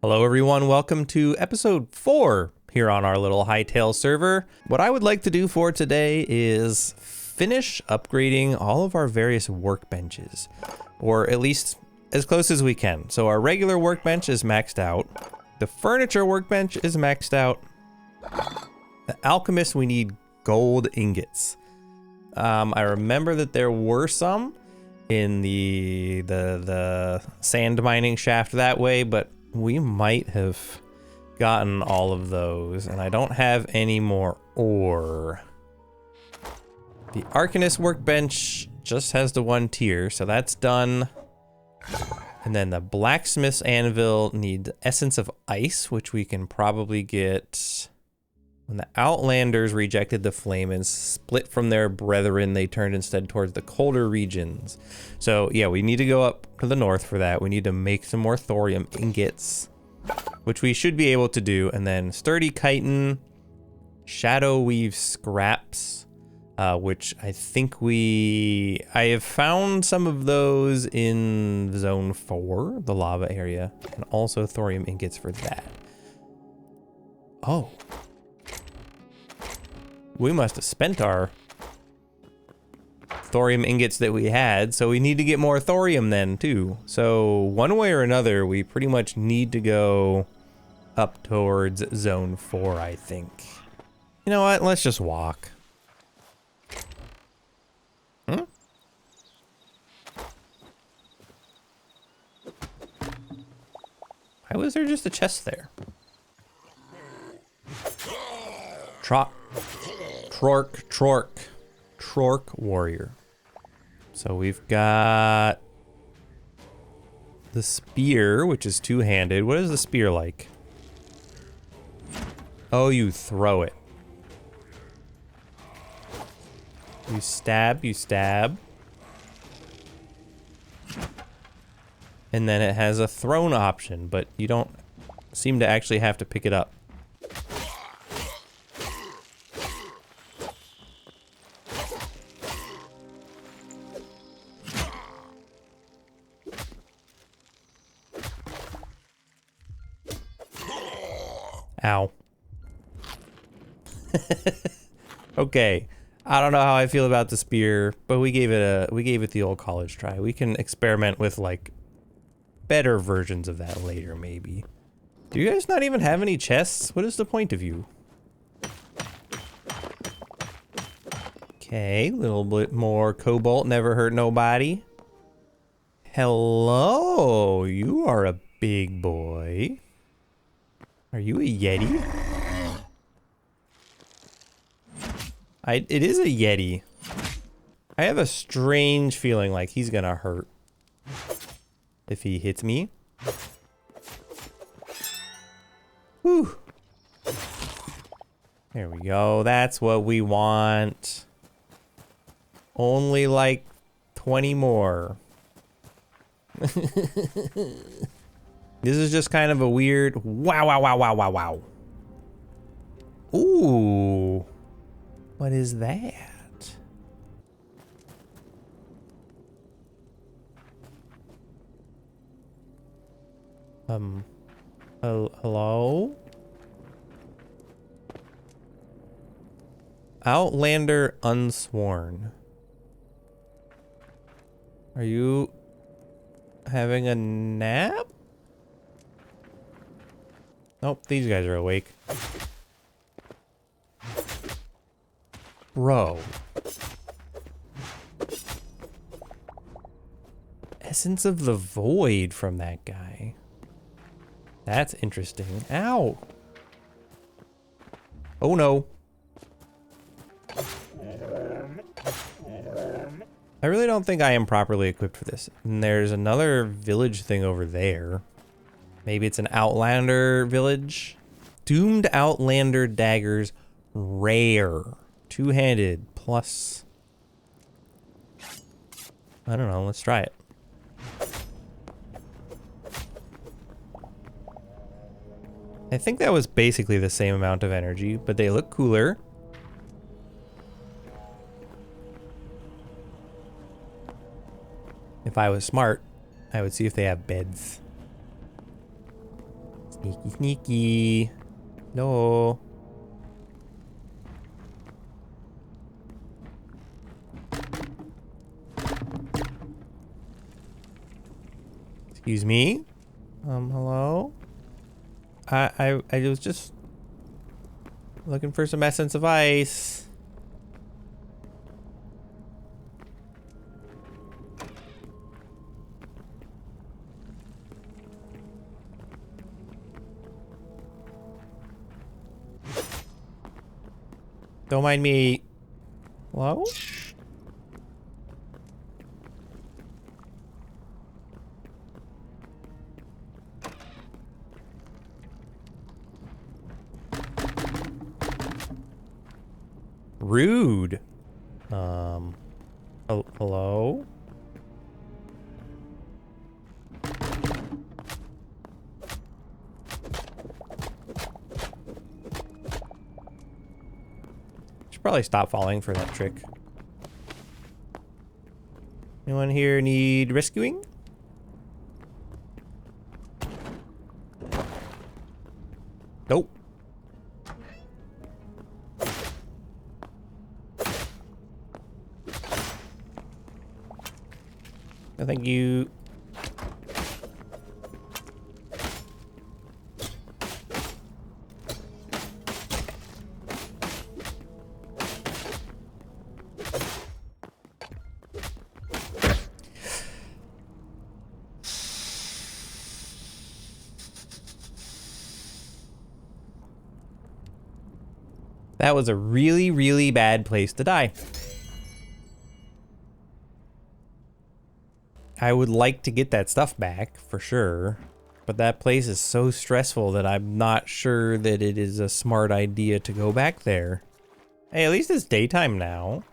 Hello everyone, welcome to episode 4 here on our little Hytale server. What I would like to do for today is finish upgrading all of our various workbenches, or at least as close as we can. So our regular workbench is maxed out. The furniture workbench is maxed out. The alchemist, we need gold ingots. I remember that there were some in the sand mining shaft that way, but we might have gotten all of those, and I don't have any more ore. The Arcanist workbench just has the 1 tier, so that's done. And then the blacksmith's anvil needs essence of ice, which we can probably get. When the Outlanders rejected the flame and split from their brethren, they turned instead towards the colder regions. So yeah, we need to go up to the north for that. We need to make some more thorium ingots, which we should be able to do. And then sturdy chitin, shadow weave scraps, which I think I have found some of those in zone 4, the lava area, and also thorium ingots for that. Oh. We must have spent our thorium ingots that we had, so we need to get more thorium then too. So one way or another, we pretty much need to go up towards zone 4, I think. You know what? Let's just walk. Why was there just a chest there? Trork warrior. So we've got the spear, which is 2-handed. What is the spear like? Oh, you throw it. You stab. And then it has a thrown option, but you don't seem to actually have to pick it up. Ow. Okay. I don't know how I feel about the spear, but we gave it the old college try. We can experiment with like better versions of that later maybe. Do you guys not even have any chests? What is the point of you? Okay, a little bit more cobalt, never hurt nobody. Hello, you are a big boy. Are you a Yeti? It is a Yeti. I have a strange feeling like he's gonna hurt if he hits me. Whew. There we go. That's what we want. Only like 20 more. This is just kind of a weird wow. Ooh. What is that? Hello? Outlander unsworn. Are you having a nap? Nope, these guys are awake. Bro. Essence of the Void from that guy. That's interesting. Ow. Oh no. I really don't think I am properly equipped for this. And there's another village thing over there. Maybe it's an Outlander village. Doomed Outlander daggers, rare. 2-handed plus. I don't know, let's try it. I think that was basically the same amount of energy, but they look cooler. If I was smart, I would see if they have beds. Sneaky, sneaky. No. Excuse me? Hello? I was just looking for some essence of ice. Don't mind me. Hello? Rude. Hello? Should probably stop falling for that trick. Anyone here need rescuing? Nope. No, thank you. That was a really, really bad place to die. I would like to get that stuff back, for sure. But that place is so stressful that I'm not sure that it is a smart idea to go back there. Hey, at least it's daytime now.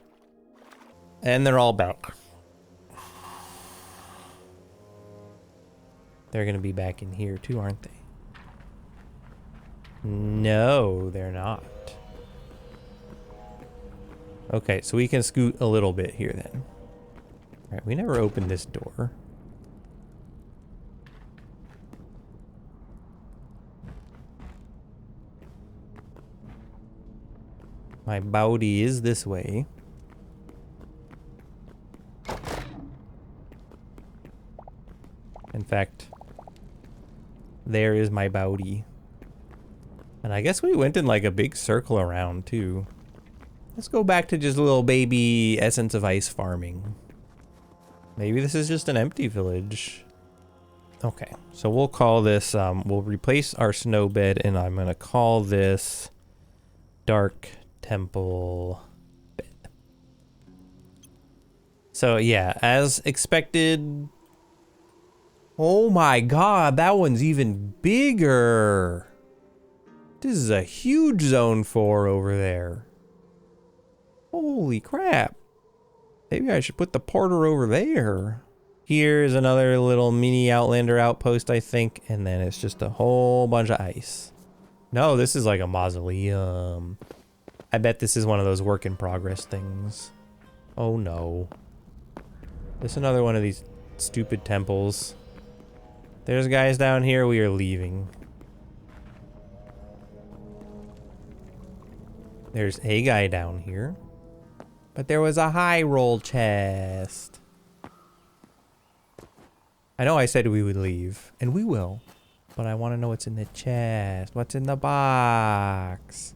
And they're all back. They're gonna be back in here too, aren't they? No, they're not. Okay, so we can scoot a little bit here then. All right, we never opened this door. My body is this way. In fact, there is my body. And I guess we went in like a big circle around too. Let's go back to just a little baby essence of ice farming. Maybe this is just an empty village. Okay, so we'll call this, we'll replace our snow bed and I'm gonna call this Dark Temple Bed. So yeah, as expected. Oh my god, that one's even bigger. This is a huge zone 4 over there. Holy crap. Maybe I should put the porter over there. Here's another little mini Outlander outpost, I think. And then it's just a whole bunch of ice. No, this is like a mausoleum. I bet this is one of those work in progress things. Oh no. There's another one of these stupid temples. There's guys down here. We are leaving. There's a guy down here. But there was a high roll chest. I know I said we would leave, and we will. But I want to know what's in the chest. What's in the box?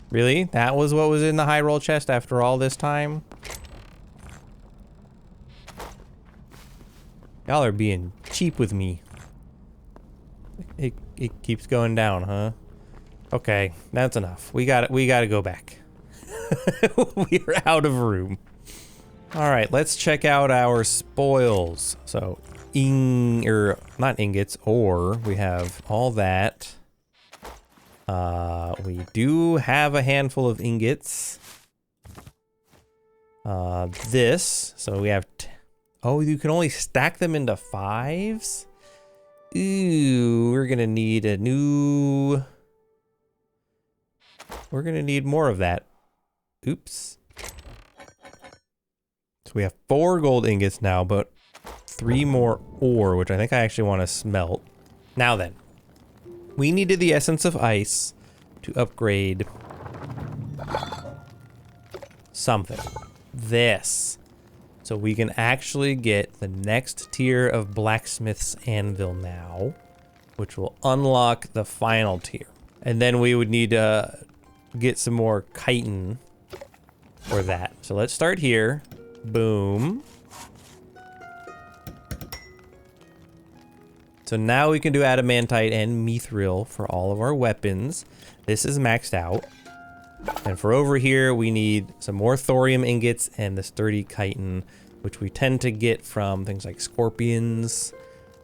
Really? That was what was in the high roll chest after all this time? Y'all are being cheap with me. It keeps going down, huh? Okay, that's enough. We gotta go back. We're out of room. All right, let's check out our spoils. So, not ingots, ore. We have all that. We do have a handful of ingots. This. So we have. Oh, you can only stack them into 5s. Ooh, we're gonna need a new... We're gonna need more of that. Oops. So we have 4 gold ingots now, but 3 more ore, which I think I actually want to smelt. Now then, we needed the essence of ice to upgrade something. This. So we can actually get the next tier of blacksmith's anvil now, which will unlock the final tier. And then we would need to get some more chitin for that. So let's start here. Boom. So now we can do adamantite and mithril for all of our weapons. This is maxed out. And for over here, we need some more thorium ingots and the sturdy chitin, which we tend to get from things like scorpions.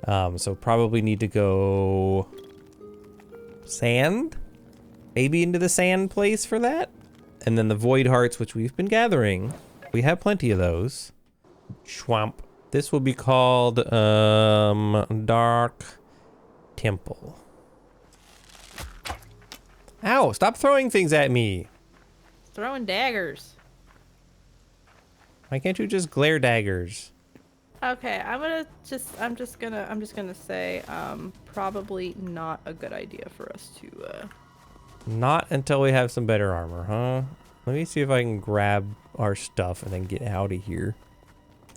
So probably need to go sand, maybe into the sand place for that. And then the void hearts, which we've been gathering. We have plenty of those. Schwamp. This will be called Dark Temple. Ow, stop throwing things at me. Throwing daggers. Why can't you just glare daggers? Okay, I'm just gonna say, probably not a good idea for us to, Not until we have some better armor, huh? Let me see if I can grab our stuff and then get out of here.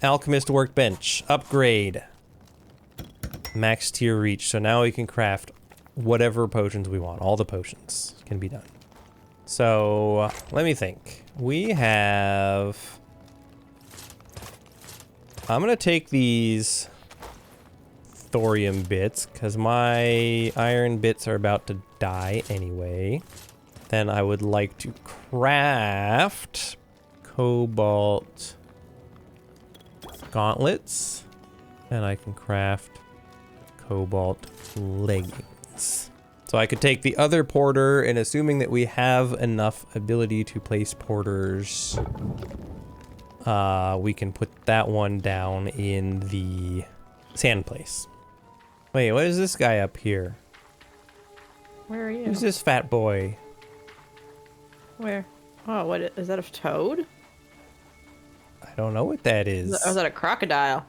Alchemist workbench, upgrade. Max tier reach, so now we can craft whatever potions we want. All the potions can be done. So, let me think. We have... I'm gonna take these thorium bits, because my iron bits are about to die anyway. Then I would like to craft cobalt gauntlets, and I can craft cobalt leggings. So I could take the other porter, and assuming that we have enough ability to place porters, we can put that one down in the sand place. Wait, what is this guy up here? Where are you? Who's this fat boy? Where? Oh, what is that, a toad? I don't know what that is. Or is that a crocodile?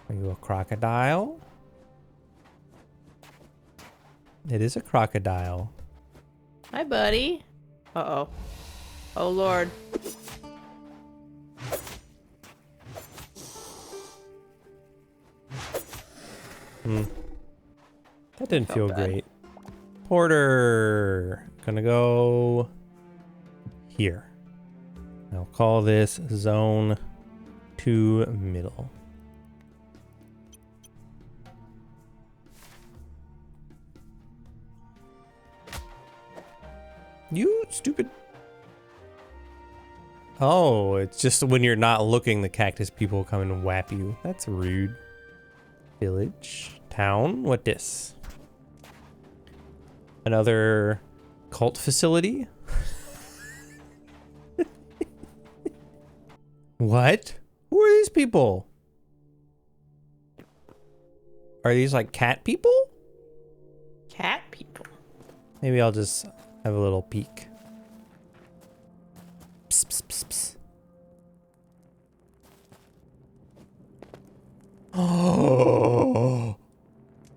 Are you a crocodile? It is a crocodile. Hi, buddy. Uh-oh. Oh, Lord. That didn't feel bad. great. Porter. Gonna go here. I'll call this zone 2 middle. You stupid. Oh, it's just when you're not looking, the cactus people come and whap you. That's rude. Village. Town. What this? Another cult facility? What? Who are these people? Are these like cat people? Cat people. Maybe I'll just have a little peek. Psst, psst, psst, psst. Oh,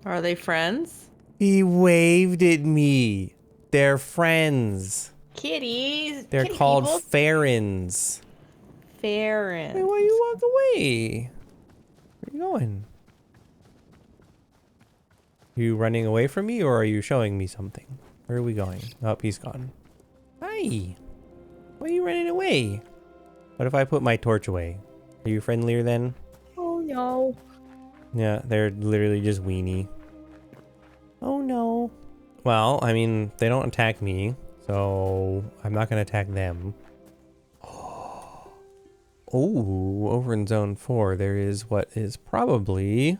Are they friends? he waved at me. They're friends. Kitties. They're kitty called people. Ferans. Ferans. Wait, why you walk away? Where are you going? You running away from me, or are you showing me something? Where are we going? Oh, he's gone. Hi. Why are you running away? What if I put my torch away? Are you friendlier then? Oh, no. Yeah, they're literally just weenie. Oh no. Well, I mean, they don't attack me, so I'm not gonna attack them. Oh, over in zone 4, there is what is probably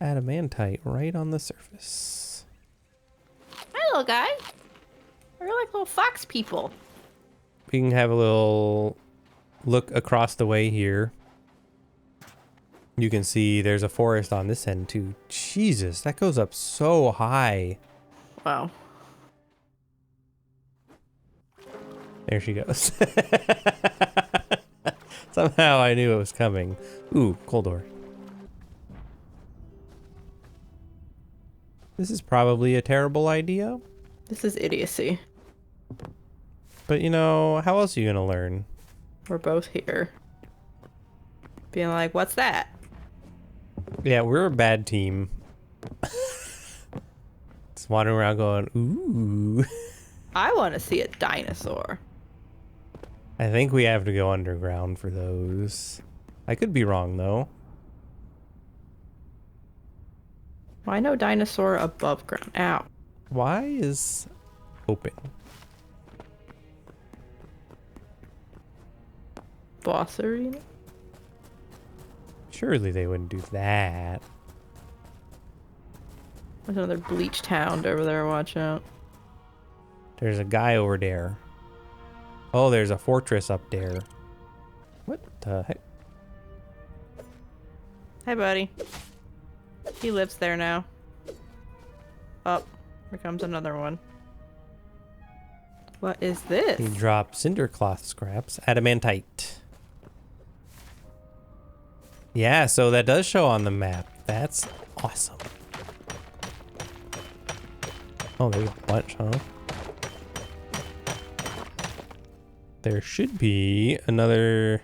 adamantite right on the surface. Hi, little guy. We're like little fox people. We can have a little look across the way here. You can see there's a forest on this end too. Jesus, that goes up so high. Wow. There she goes. Somehow I knew it was coming. Ooh, coal door. This is probably a terrible idea. This is idiocy. But you know, how else are you gonna learn? We're both here. Being like, what's that? Yeah, we're a bad team. Just wandering around going, ooh. I want to see a dinosaur. I think we have to go underground for those. I could be wrong though. Why no dinosaur above ground? Ow. Why is open? Boss arena? Surely they wouldn't do that. There's another bleached hound over there, watch out. There's a guy over there. Oh, there's a fortress up there. What the heck? Hey, buddy. He lives there now. Oh, here comes another one. What is this? He dropped cinder cloth scraps, adamantite. Yeah, so that does show on the map. That's awesome. Oh, there's a bunch, huh? There should be another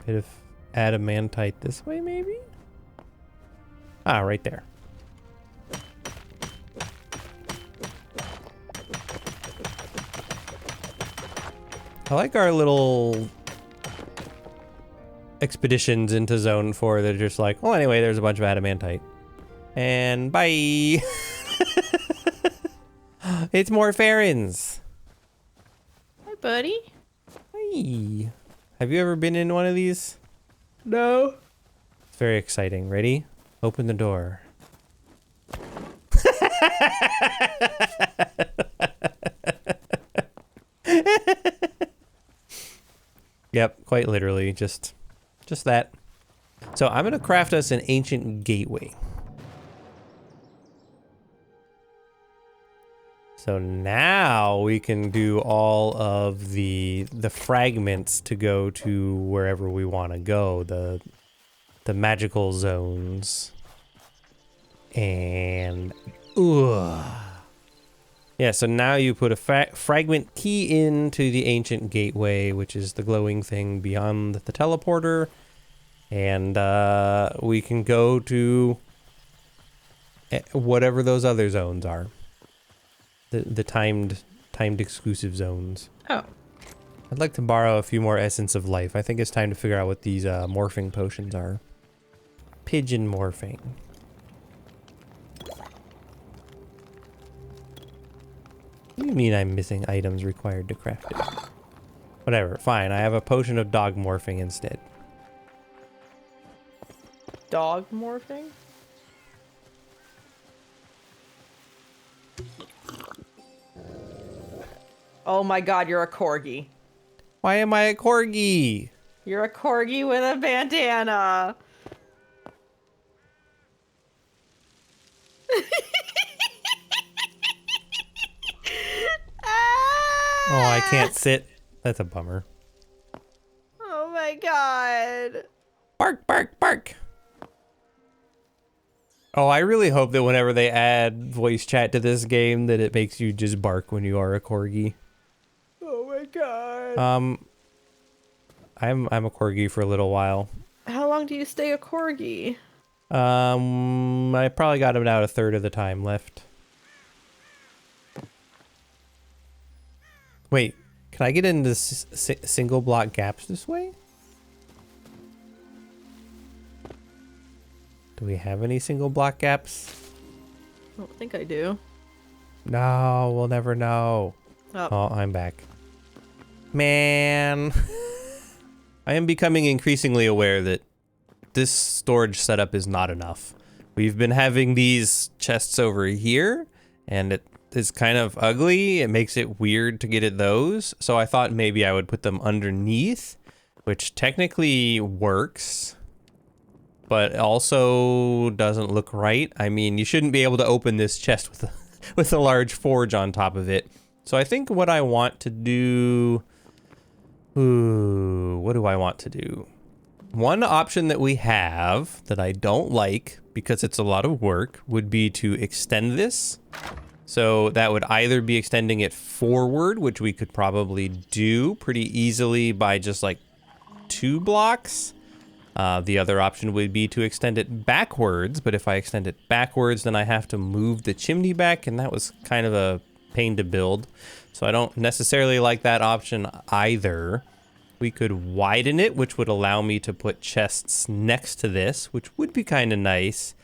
bit of adamantite this way, maybe? Ah, right there. I like our little expeditions into Zone 4 that are just like, well, anyway, there's a bunch of adamantite. And bye! It's more Ferans! Hi, buddy. Hi! Have you ever been in one of these? No. It's very exciting. Ready? Open the door. Yep, quite literally, just that. So I'm gonna craft us an ancient gateway. So now we can do all of the fragments to go to wherever we want to go, the magical zones. And yeah, so now you put a fragment key into the ancient gateway, which is the glowing thing beyond the teleporter, and we can go to whatever those other zones are. The timed exclusive zones. Oh. I'd like to borrow a few more Essence of Life. I think it's time to figure out what these morphing potions are. Pigeon morphing. What do you mean I'm missing items required to craft it? Whatever, fine. I have a potion of dog morphing instead. Dog morphing? Oh my god, you're a corgi. Why am I a corgi? You're a corgi with a bandana. Oh, I can't sit. That's a bummer. Oh my god. Bark, bark, bark. Oh, I really hope that whenever they add voice chat to this game that it makes you just bark when you are a corgi. Oh my god. I'm a corgi for a little while. How long do you stay a corgi? I probably got about a third of the time left. Wait, can I get into single block gaps this way? Do we have any single block gaps? I don't think I do. No, we'll never know. Oh, I'm back. Man. I am becoming increasingly aware that this storage setup is not enough. We've been having these chests over here, and it is kind of ugly. It makes it weird to get at those. So I thought maybe I would put them underneath, which technically works, but also doesn't look right. I mean, you shouldn't be able to open this chest with a large forge on top of it So I think what I want to do... Ooh, what do I want to do? One option that we have that I don't like, because it's a lot of work, would be to extend this. So that would either be extending it forward, which we could probably do pretty easily by just like 2 blocks. The other option would be to extend it backwards, but if I extend it backwards, then I have to move the chimney back, and that was kind of a pain to build. So I don't necessarily like that option either. We could widen it, which would allow me to put chests next to this, which would be kind of nice,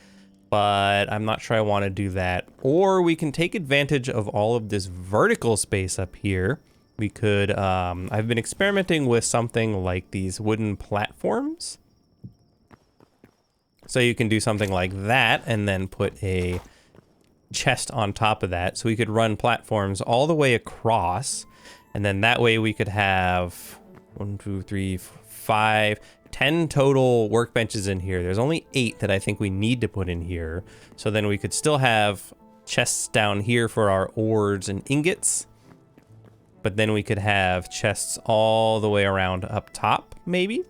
but I'm not sure I want to do that. Or we can take advantage of all of this vertical space up here. We could, I've been experimenting with something like these wooden platforms. So you can do something like that and then put a chest on top of that. So we could run platforms all the way across, and then that way we could have 1, 2, 3, 5, 10 total workbenches in here. There's only 8 that I think we need to put in here. So then we could still have chests down here for our ores and ingots. But then we could have chests all the way around up top, maybe.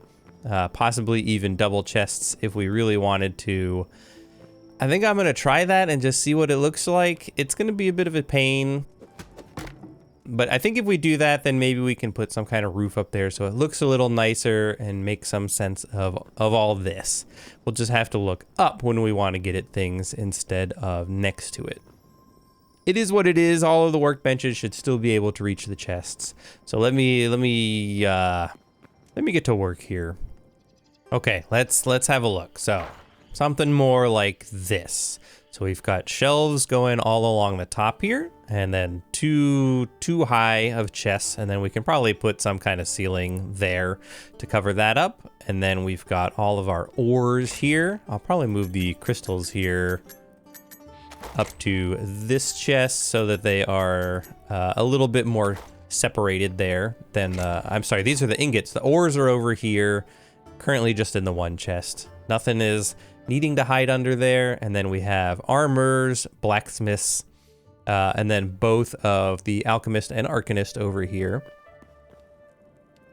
Possibly even double chests if we really wanted to. I think I'm going to try that and just see what it looks like. It's going to be a bit of a pain. But I think if we do that, then maybe we can put some kind of roof up there so it looks a little nicer and make some sense of all this. We'll just have to look up when we want to get at things instead of next to it. It is what it is. All of the workbenches should still be able to reach the chests. So let me get to work here. Okay, let's have a look. So something more like this. So we've got shelves going all along the top here, and then too high of chests, and then we can probably put some kind of ceiling there to cover that up. And then we've got all of our ores here. I'll probably move the crystals here up to this chest so that they are a little bit more separated there than, I'm sorry, these are the ingots. The ores are over here, currently just in the one chest. Nothing is needing to hide under there. And then we have armors, blacksmiths, and then both of the alchemist and arcanist over here.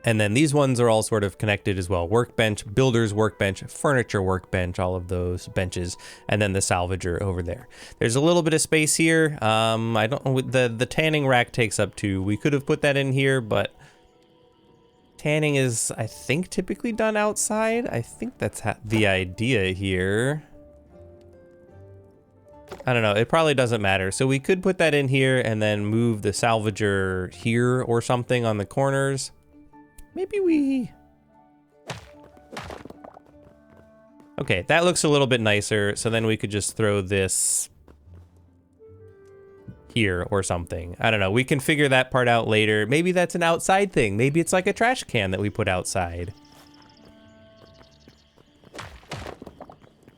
And then these ones are all sort of connected as well. Workbench, builder's workbench, furniture workbench, all of those benches, and then the salvager over there. There's a little bit of space here. I don't know, the tanning rack takes up 2. We could have put that in here, but tanning is, I think, typically done outside. I think that's the idea here. I don't know, it probably doesn't matter. So we could put that in here and then move the salvager here or something on the corners. Maybe we... Okay, that looks a little bit nicer. So then we could just throw this here or something. I don't know. We can figure that part out later. Maybe that's an outside thing. Maybe it's like a trash can that we put outside.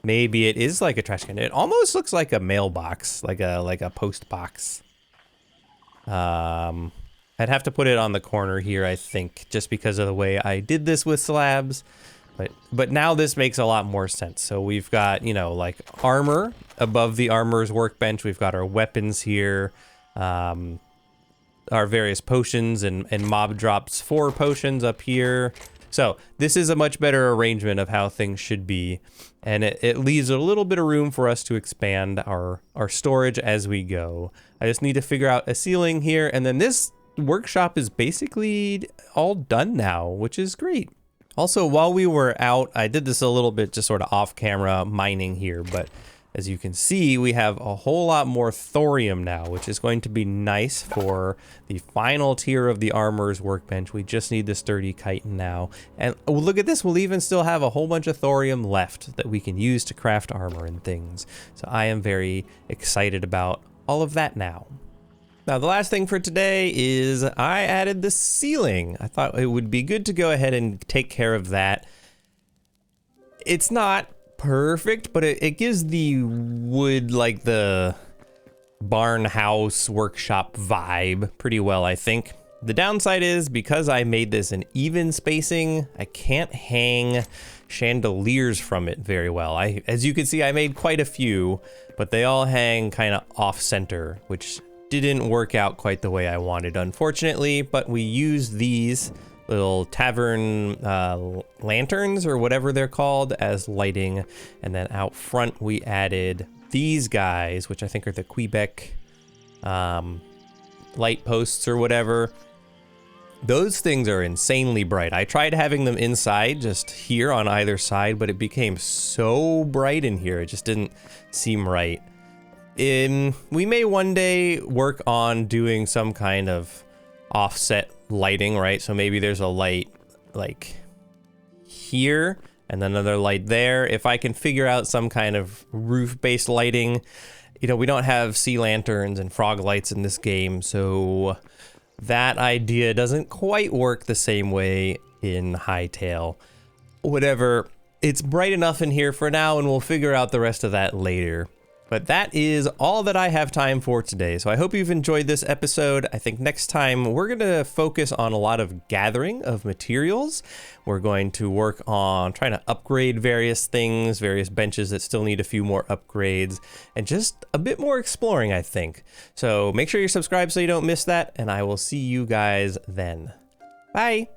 Maybe it is like a trash can. It almost looks like a mailbox, like a post box. I'd have to put it on the corner here, I think, just because of the way I did this with slabs. But now this makes a lot more sense. So we've got, you know, like armor above the armor's workbench. We've got our weapons here, our various potions and mob drops for potions up here. So this is a much better arrangement of how things should be. And it leaves a little bit of room for us to expand our storage as we go. I just need to figure out a ceiling here, and then this workshop is basically all done now, which is great. Also, while we were out, I did this a little bit just sort of off camera mining here, but as you can see, we have a whole lot more thorium now, which is going to be nice for the final tier of the armor's workbench. We just need the sturdy chitin now. And oh, look at this, we'll even still have a whole bunch of thorium left that we can use to craft armor and things. So I am very excited about all of that now. Now, the last thing for today is I added the ceiling. I thought it would be good to go ahead and take care of that. It's not perfect, but it gives the wood, like the barn house workshop vibe pretty well, I think. The downside is because I made this an even spacing, I can't hang chandeliers from it very well. As you can see, I made quite a few, but they all hang kind of off center, which didn't work out quite the way I wanted, unfortunately, but we used these little tavern lanterns or whatever they're called as lighting. And then out front, we added these guys, which I think are the Quebec light posts or whatever. Those things are insanely bright. I tried having them inside, just here on either side, but it became so bright in here. It just didn't seem right. We may one day work on doing some kind of offset lighting, right? So maybe there's a light like here and then another light there. If I can figure out some kind of roof-based lighting. You know, we don't have sea lanterns and frog lights in this game, so that idea doesn't quite work the same way in Hytale. Whatever, it's bright enough in here for now, and we'll figure out the rest of that later. But that is all that I have time for today. So I hope you've enjoyed this episode. I think next time we're going to focus on a lot of gathering of materials. We're going to work on trying to upgrade various things, various benches that still need a few more upgrades, and just a bit more exploring, I think. So make sure you're subscribed so you don't miss that, and I will see you guys then. Bye.